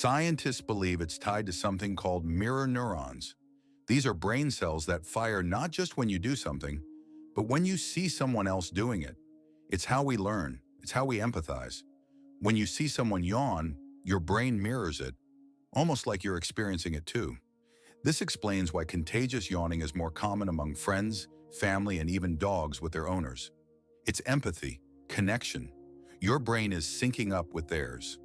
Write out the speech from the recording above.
Scientists believe it's tied to something called mirror neurons. These are brain cells that fire not just when you do something, but when you see someone else doing it. It's how we learn. It's how we empathize. When you see someone yawn, your brain mirrors it, almost like you're experiencing it too. This explains why contagious yawning is more common among friends, family, and even dogs with their owners. It's empathy, connection. Your brain is syncing up with theirs.